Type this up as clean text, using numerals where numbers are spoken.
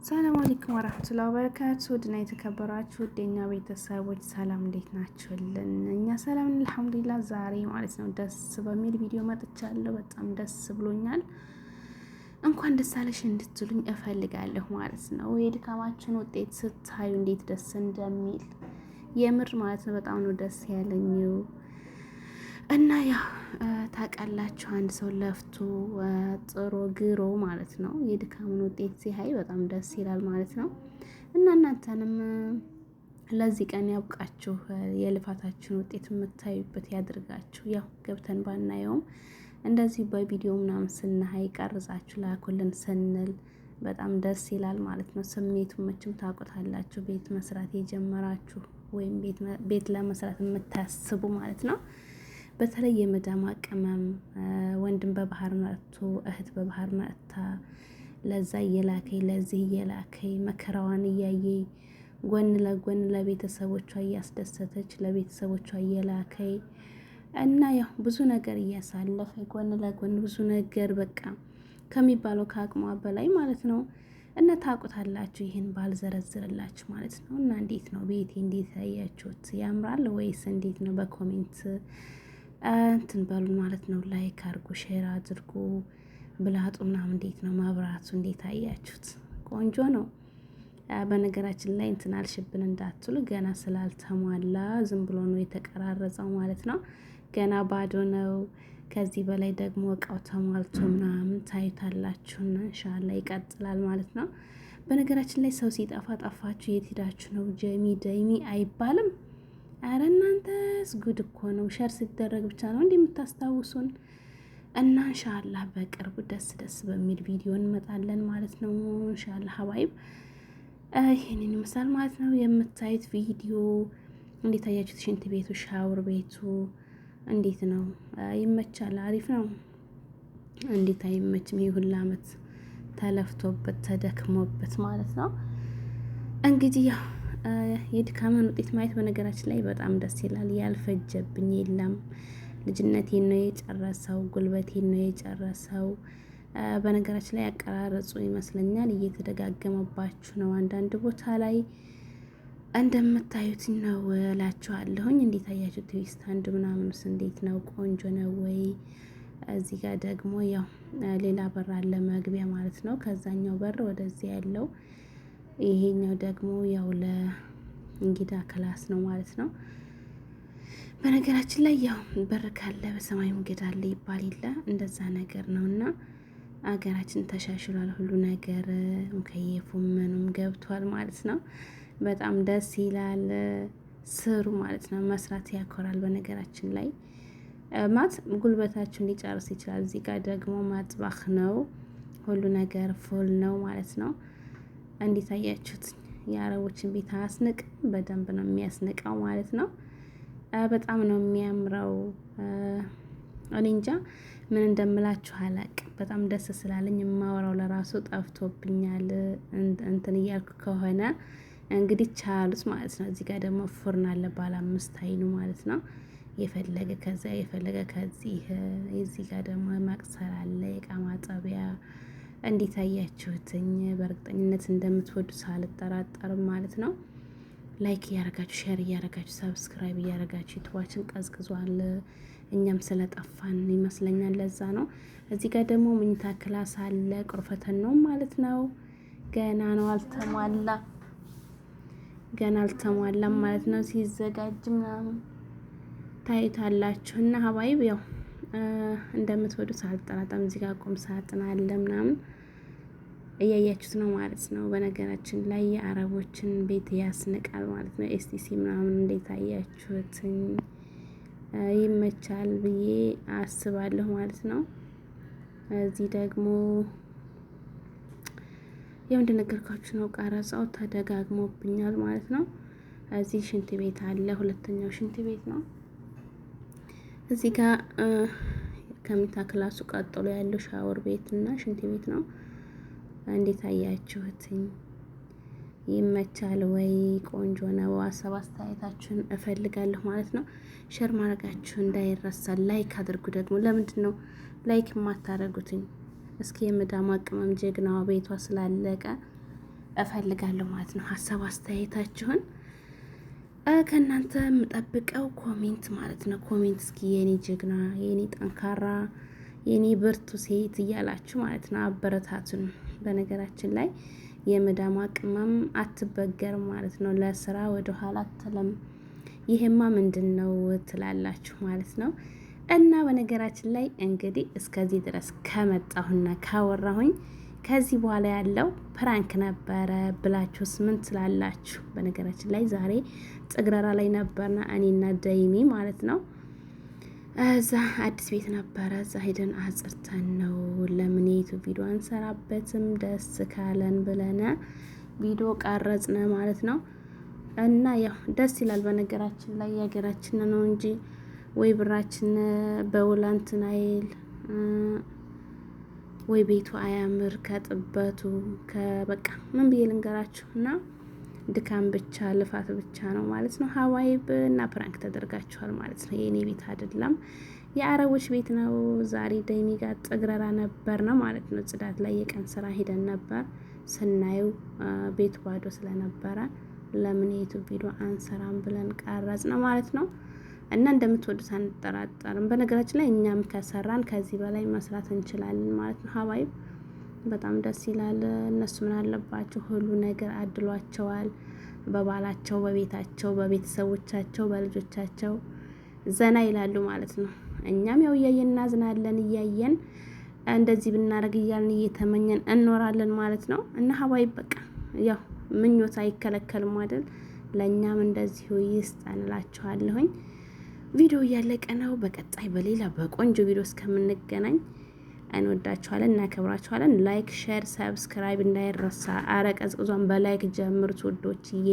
ሰላም አለይኩም ወራህመቱላሂ ወበረካቱ። ውድና የተከበራችሁ ውዴኛ ቤተሰቦች ሰላም እንዴት ናችሁልን? እኛ ሰላም አልሐምዱሊላህ። ዛሬ ማለት ነው ደስ በሚል ቪዲዮ መጥቻለሁ። በጣም ደስ ብሎኛል። እንኳን ደስ አለሽ እንድትሉኝ እፈልጋለሁ ማለት ነው። የድካማችን ውጤት ስታዩ እንዴት ደስ እንደሚል የምር ማለት ነው። በጣም ነው ደስ ያለኝ እና ያው ታውቃላችሁ አንድ ሰው ለፍቶ ጥሮ ግሮ ማለት ነው የድካሙን ውጤት ሲያይ በጣም ደስ ይላል ማለት ነው። እና እናንተንም ለዚህ ቀን ያብቃችሁ፣ የልፋታችሁን ውጤት የምታዩበት ያድርጋችሁ። ያው ገብተን ባናየውም እንደዚህ በቪዲዮ ምናምን ስናይ ቀርጻችሁ ላኩልን ስንል በጣም ደስ ይላል ማለት ነው። ስሜቱን መቼም ታውቁታላችሁ። ቤት መስራት የጀመራችሁ ወይም ቤት ለመስራት የምታስቡ ማለት ነው። በተለይ የመዳም ቅመም ወንድም በባህር መጥቶ እህት በባህር መጥታ ለዛ እየላከኝ ለዚህ እየላከኝ መከራዋን እያየኝ ጎን ለጎን ለቤተሰቦቿ እያስደሰተች ለቤተሰቦቿ እየላከኝ እና ያው ብዙ ነገር እያሳለፈ ጎን ለጎን ብዙ ነገር በቃ ከሚባለው ከአቅሟ በላይ ማለት ነው። እና ታውቁታላችሁ ይህን ባልዘረዝርላችሁ ማለት ነው። እና እንዴት ነው ቤቴ እንዴት ያያችሁት? ያምራል ወይስ እንዴት ነው? በኮሜንት እንትን በሉ ማለት ነው። ላይክ አድርጉ፣ ሼር አድርጉ። ብላጡ ምናምን እንዴት ነው? መብራቱ እንዴት አያችሁት? ቆንጆ ነው። በነገራችን ላይ እንትን አልሽብን እንዳትሉ፣ ገና ስላልተሟላ ዝም ብሎ ነው የተቀራረጸው ማለት ነው። ገና ባዶ ነው። ከዚህ በላይ ደግሞ እቃው ተሟልቶ ምናምን ታዩታላችሁና ኢንሻአላህ ይቀጥላል ማለት ነው። በነገራችን ላይ ሰው ሲጠፋ ጠፋችሁ የት ሄዳችሁ ነው ጀሚ ደይሚ አይባልም። አረ እናንተስ ጉድ እኮ ነው። ሸር ሲደረግ ብቻ ነው እንዲህ የምታስታውሱን። እና ኢንሻአላህ በቅርቡ ደስ ደስ በሚል ቪዲዮ እንመጣለን ማለት ነው። ኢንሻአላህ ሀባይብ ይሄንን ይመስላል ማለት ነው። የምታዩት ቪዲዮ እንዴት አያችሁት? ሽንት ቤቱ ሻወር ቤቱ እንዴት ነው? ይመቻል? አሪፍ ነው። እንዴት አይመችም? ይሄ ሁሉ አመት ተለፍቶበት ተደክሞበት ማለት ነው። እንግዲህ ያው የድካምን ውጤት ማየት በነገራችን ላይ በጣም ደስ ይላል። ያልፈጀብኝ የለም። ልጅነቴን ነው የጨረሰው፣ ጉልበቴን ነው የጨረሰው። በነገራችን ላይ አቀራረጹ ይመስለኛል እየተደጋገመባችሁ ነው አንዳንድ ቦታ ላይ እንደምታዩት ነው እላችኋለሁኝ። እንዴት አያችሁ? ትዊስት አንድ ምናምንስ እንዴት ነው? ቆንጆ ነው ወይ? እዚህ ጋር ደግሞ ያው ሌላ በር አለ መግቢያ ማለት ነው። ከዛኛው በር ወደዚህ ያለው ይሄኛው ደግሞ ያው ለእንግዳ ክላስ ነው ማለት ነው። በነገራችን ላይ ያው በር ካለ በሰማይ መንገድ አለ ይባል የለ እንደዛ ነገር ነው። እና አገራችን ተሻሽሏል ሁሉ ነገር፣ ሙከየፉም ምኑም ገብቷል ማለት ነው። በጣም ደስ ይላል። ስሩ ማለት ነው። መስራት ያኮራል። በነገራችን ላይ ማት ጉልበታችሁን ሊጨርስ ይችላል። እዚህ ጋር ደግሞ ማጥባህ ነው። ሁሉ ነገር ፉል ነው ማለት ነው። እንዴት አያችሁት? የአረቦችን ቤት አያስንቅ? በደንብ ነው የሚያስንቀው ማለት ነው። በጣም ነው የሚያምረው። እኔ እንጃ ምን እንደምላችሁ አላቅም። በጣም ደስ ስላለኝ የማወራው ለራሱ ጠፍቶብኛል። እንትን እያልኩ ከሆነ እንግዲህ ቻሉት ማለት ነው። እዚህ ጋር ደግሞ ፉርን አለ ባለ 5 አይኑ ማለት ነው። የፈለገ ከዛ የፈለገ ከዚህ እዚህ ጋር ደግሞ መቅሰር አለ፣ የእቃ ማጠቢያ። እንዴት አያችሁትኝ? በእርግጠኝነት እንደምትወዱ ሳልጠራጠርም ማለት ነው። ላይክ እያረጋችሁ ሼር እያረጋችሁ ሰብስክራይብ እያረጋችሁ ዩቲዩባችን ቀዝቅዟል። እኛም ስለጠፋን ይመስለኛል ለዛ ነው። እዚህ ጋር ደግሞ መኝታ ክላስ አለ። ቁርፈተን ነው ማለት ነው። ገና ነው ገና አልተሟላም ማለት ነው። ሲዘጋጅ ምናምን ታይታላችሁ። እና ሀባይብ ያው እንደምትወዱት አልጠራጠርም። እዚህ ጋር ቁም ሳጥን አለ ምናምን እያያችሁት ነው ማለት ነው። በነገራችን ላይ የአረቦችን ቤት ያስንቃል ማለት ነው። ኤስቲሲ ምናምን እንዴት አያችሁት? ይመቻል ብዬ አስባለሁ ማለት ነው። እዚህ ደግሞ ያው እንደነገርኳችሁ ነው። ቀረጻው ተደጋግሞብኛል ማለት ነው። እዚህ ሽንት ቤት አለ። ሁለተኛው ሽንት ቤት ነው። እዚህ ጋር ከሚታ ክላሱ ቀጥሎ ያለው ሻወር ቤት እና ሽንት ቤት ነው። እንዴት አያችሁትኝ? ይመቻል ወይ? ቆንጆ ነው። ሀሳብ አስተያየታችሁን እፈልጋለሁ ማለት ነው። ሼር ማድረጋችሁ እንዳይረሳ። ላይክ አድርጉ። ደግሞ ለምንድን ነው ላይክ የማታደርጉትኝ? እስኪ የመዳም ቅመም ጀግናዋ ቤቷ ስላለቀ እፈልጋለሁ ማለት ነው። ሀሳብ አስተያየታችሁን ከእናንተ የምጠብቀው ኮሜንት ማለት ነው። ኮሜንት እስኪ የኔ ጀግና፣ የኔ ጠንካራ፣ የኔ ብርቱ ሴት እያላችሁ ማለት ነው አበረታቱን። በነገራችን ላይ የመዳሟ ቅመም አትበገርም ማለት ነው። ለስራ ወደ ኋላ አትልም። ይሄማ ምንድን ነው ትላላችሁ ማለት ነው። እና በነገራችን ላይ እንግዲህ እስከዚህ ድረስ ከመጣሁና ካወራሁኝ ከዚህ በኋላ ያለው ፕራንክ ነበረ ብላችሁስ ምን ትላላችሁ? በነገራችን ላይ ዛሬ ጽግረራ ላይ ነበርና እኔና ደይሚ ማለት ነው እዛ አዲስ ቤት ነበረ። እዛ ሄደን አጽርተን ነው ለምን የዩቱብ ቪዲዮ አንሰራበትም ደስ ካለን ብለን ቪዲዮ ቀረጽነ ማለት ነው። እና ያው ደስ ይላል። በነገራችን ላይ የሀገራችን ነው እንጂ ወይ ብራችን በውላንትን አይል ወይ ቤቱ አያምር ከጥበቱ ከበቃ ምን ብዬ ልንገራችሁ። እና ድካም ብቻ ልፋት ብቻ ነው ማለት ነው። ሀዋይብ እና ፕራንክ ተደርጋችኋል ማለት ነው። የእኔ ቤት አይደለም የአረቦች ቤት ነው። ዛሬ ደይሚ ጋር ጥግረራ ነበር ነው ማለት ነው። ጽዳት ላይ የቀን ስራ ሄደን ነበር። ስናየው ቤቱ ባዶ ስለነበረ ለምን የዩቱብ ቪዲዮ አንሰራም ብለን ቀረጽ ነው ማለት ነው። እና እንደምትወዱት አንጠራጠርም። በነገራችን ላይ እኛም ከሰራን ከዚህ በላይ መስራት እንችላለን ማለት ነው። ሀባይብ በጣም ደስ ይላል። እነሱ ምን አለባቸው ሁሉ ነገር አድሏቸዋል። በባላቸው፣ በቤታቸው፣ በቤተሰቦቻቸው፣ በልጆቻቸው ዘና ይላሉ ማለት ነው። እኛም ያው እያየን እናዝናለን። እያየን እንደዚህ ብናደርግ እያልን እየተመኘን እንኖራለን ማለት ነው። እና ሀባይብ በቃ ያው ምኞት አይከለከልም አይደል? ለእኛም እንደዚሁ ይስጠን እላችኋለሁኝ። ቪዲዮ እያለቀ ነው። በቀጣይ በሌላ በቆንጆ ቪዲዮ እስከምንገናኝ እንወዳችኋለን፣ እናከብራችኋለን። ላይክ፣ ሼር፣ ሰብስክራይብ እንዳይረሳ። አረ ቀዝቅዟን በላይክ ጀምሩት ውዶችዬ።